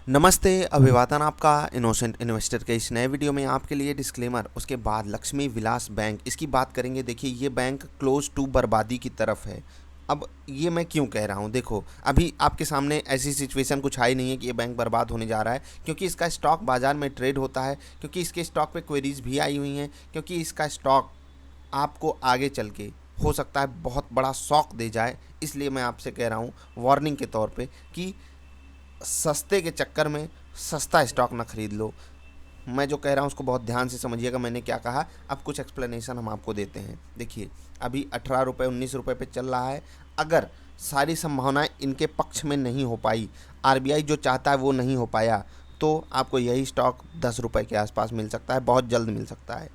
नमस्ते, अभिवादन आपका इनोसेंट इन्वेस्टर के इस नए वीडियो में आपके लिए डिस्क्लेमर, उसके बाद लक्ष्मी विलास बैंक इसकी बात करेंगे। देखिए, ये बैंक क्लोज टू बर्बादी की तरफ है। अब ये मैं क्यों कह रहा हूँ, देखो अभी आपके सामने ऐसी सिचुएशन कुछ आई नहीं है कि ये बैंक बर्बाद होने जा रहा है, क्योंकि इसका स्टॉक बाजार में ट्रेड होता है, क्योंकि इसके स्टॉक पे क्वेरीज भी आई हुई हैं, क्योंकि इसका स्टॉक आपको आगे चल के हो सकता है बहुत बड़ा शॉक दे जाए। इसलिए मैं आपसे कह रहा हूँ वार्निंग के तौर पे कि सस्ते के चक्कर में सस्ता स्टॉक ना खरीद लो। मैं जो कह रहा हूँ उसको बहुत ध्यान से समझिएगा, मैंने क्या कहा। अब कुछ एक्सप्लेनेशन हम आपको देते हैं। देखिए, अभी 18 रुपये 19 रुपये पे चल रहा है। अगर सारी संभावनाएं इनके पक्ष में नहीं हो पाई, आरबीआई जो चाहता है वो नहीं हो पाया, तो आपको यही स्टॉक 10 रुपये के आसपास मिल सकता है, बहुत जल्द मिल सकता है।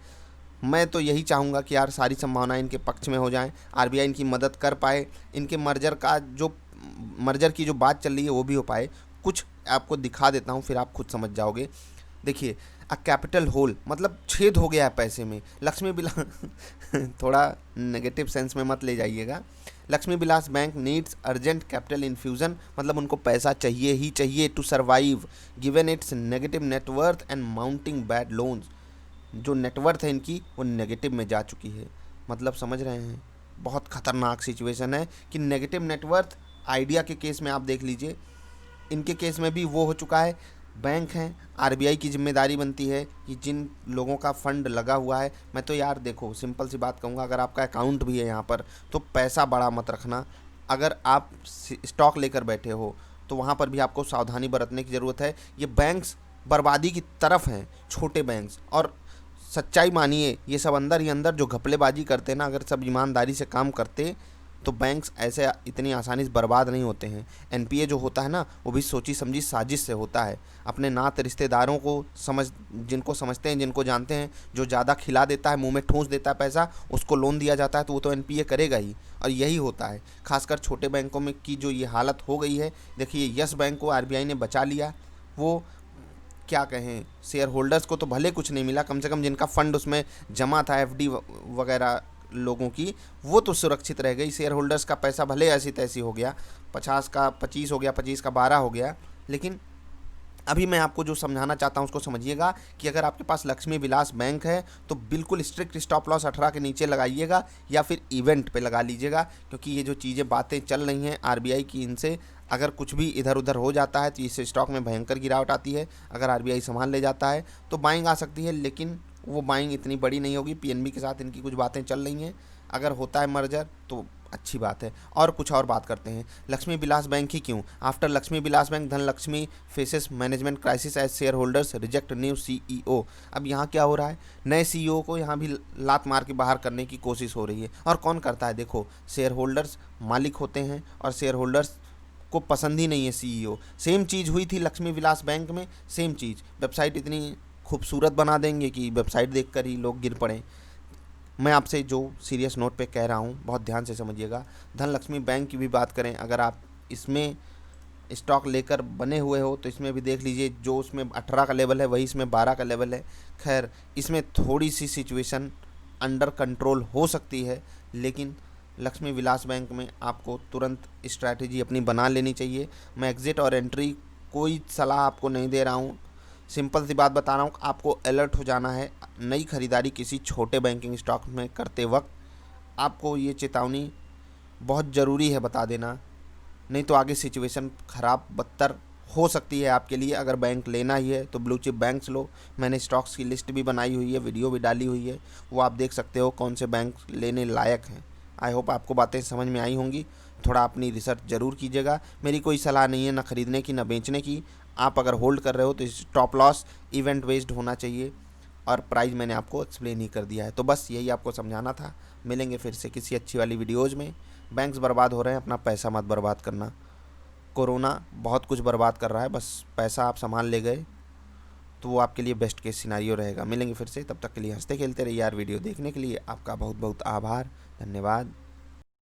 मैं तो यही चाहूँगा कि यार सारी संभावनाएं इनके पक्ष में हो जाएं, आरबीआई इनकी मदद कर पाए, इनके मर्जर की जो बात चल रही है वो भी हो पाए। कुछ आपको दिखा देता हूँ, फिर आप खुद समझ जाओगे। देखिए, अ कैपिटल होल मतलब छेद हो गया है पैसे में। लक्ष्मी विलास थोड़ा नेगेटिव सेंस में मत ले जाइएगा। Lakshmi Vilas bank needs urgent capital infusion, मतलब उनको पैसा चाहिए ही चाहिए to survive given it's negative net worth and mounting bad loans. जो नेटवर्थ है इनकी वो नेगेटिव में जा चुकी है। मतलब समझ रहे हैं, बहुत ख़तरनाक सिचुएशन है कि नेगेटिव नेटवर्थ। आइडिया के केस में आप देख लीजिए, इनके केस में भी वो हो चुका है। बैंक हैं, आरबीआई की जिम्मेदारी बनती है कि जिन लोगों का फंड लगा हुआ है, मैं तो यार देखो सिंपल सी बात कहूँगा, अगर आपका अकाउंट भी है यहाँ पर तो पैसा बड़ा मत रखना। अगर आप स्टॉक लेकर बैठे हो तो वहाँ पर भी आपको सावधानी बरतने की ज़रूरत है। ये बैंक्स बर्बादी की तरफ हैं, छोटे बैंक्स। और सच्चाई मानिए, ये सब अंदर ही अंदर जो घपलेबाजी करते हैं ना, अगर सब ईमानदारी से काम करते तो बैंक्स ऐसे इतनी आसानी से बर्बाद नहीं होते हैं। एनपीए जो होता है ना, वो भी सोची समझी साजिश से होता है। अपने नात रिश्तेदारों को जिनको समझते हैं, जिनको जानते हैं, जो ज़्यादा खिला देता है, मुंह में ठूंस देता है पैसा, उसको लोन दिया जाता है, तो वो तो एनपीए करेगा ही। और यही होता है खासकर छोटे बैंकों में की जो ये हालत हो गई है। देखिए, यस बैंक को आरबीआई ने बचा लिया। वो क्या कहें, शेयर होल्डर्स को तो भले कुछ नहीं मिला, कम से कम जिनका फंड उसमें जमा था, एफडी वगैरह लोगों की, वो तो सुरक्षित रह गई। शेयर होल्डर्स का पैसा भले ऐसी तैसी हो गया, 50 का 25 हो गया, 25 का 12 हो गया। लेकिन अभी मैं आपको जो समझाना चाहता हूँ उसको समझिएगा कि अगर आपके पास लक्ष्मी विलास बैंक है तो बिल्कुल स्ट्रिक्ट स्टॉप लॉस 18 के नीचे लगाइएगा, या फिर इवेंट पे लगा लीजिएगा। क्योंकि ये जो चीज़ें बातें चल रही हैं आरबीआई की, इनसे अगर कुछ भी इधर उधर हो जाता है तो इससे स्टॉक में भयंकर गिरावट आती है। अगर आरबीआई संभाल ले जाता है तो बाइंग आ सकती है, लेकिन वो बाइंग इतनी बड़ी नहीं होगी। पीएनबी के साथ इनकी कुछ बातें चल रही हैं, अगर होता है मर्जर तो अच्छी बात है। और कुछ और बात करते हैं, लक्ष्मी विलास बैंक ही क्यों। After Lakshmi Vilas bank Dhan Lakshmi faces management crisis as shareholders reject new CEO. अब यहाँ क्या हो रहा है, नए सीईओ को यहाँ भी लात मार के बाहर करने की कोशिश हो रही है। और कौन करता है, देखो शेयर होल्डर्स मालिक होते हैं, और शेयर होल्डर्स को पसंद ही नहीं है सीईओ। सेम चीज़ हुई थी लक्ष्मी विलास बैंक में, सेम चीज़। वेबसाइट इतनी खूबसूरत बना देंगे कि वेबसाइट देखकर ही लोग गिर पड़े। मैं आपसे जो सीरियस नोट पे कह रहा हूँ बहुत ध्यान से समझिएगा। धनलक्ष्मी बैंक की भी बात करें, अगर आप इसमें स्टॉक लेकर बने हुए हो तो इसमें भी देख लीजिए, जो उसमें 18 का लेवल है वही इसमें 12 का लेवल है। खैर, इसमें थोड़ी सी सिचुएशन अंडर कंट्रोल हो सकती है, लेकिन लक्ष्मी विलास बैंक में आपको तुरंत स्ट्रैटेजी अपनी बना लेनी चाहिए। मैं एग्ज़िट और एंट्री कोई सलाह आपको नहीं दे रहा हूँ, सिंपल सी बात बता रहा हूँ, आपको अलर्ट हो जाना है। नई खरीदारी किसी छोटे बैंकिंग स्टॉक में करते वक्त आपको ये चेतावनी बहुत ज़रूरी है बता देना, नहीं तो आगे सिचुएशन ख़राब बदतर हो सकती है आपके लिए। अगर बैंक लेना ही है तो ब्लू चिप बैंक्स लो। मैंने स्टॉक्स की लिस्ट भी बनाई हुई है, वीडियो भी डाली हुई है, वो आप देख सकते हो कौन से बैंक लेने लायक हैं। आई होप आपको बातें समझ में आई होंगी। थोड़ा अपनी रिसर्च ज़रूर कीजिएगा। मेरी कोई सलाह नहीं है ना ख़रीदने की ना बेचने की। आप अगर होल्ड कर रहे हो तो स्टॉप लॉस इवेंट बेस्ड होना चाहिए, और प्राइस मैंने आपको एक्सप्लेन ही कर दिया है। तो बस यही आपको समझाना था। मिलेंगे फिर से किसी अच्छी वाली वीडियोज़ में। बैंक्स बर्बाद हो रहे हैं, अपना पैसा मत बर्बाद करना। कोरोना बहुत कुछ बर्बाद कर रहा है, बस पैसा आप संभाल ले गए तो वो आपके लिए बेस्ट केस सिनारियो रहेगा। मिलेंगे फिर से, तब तक के लिए हंसते खेलते रहिए यार। वीडियो देखने के लिए आपका बहुत बहुत आभार, धन्यवाद।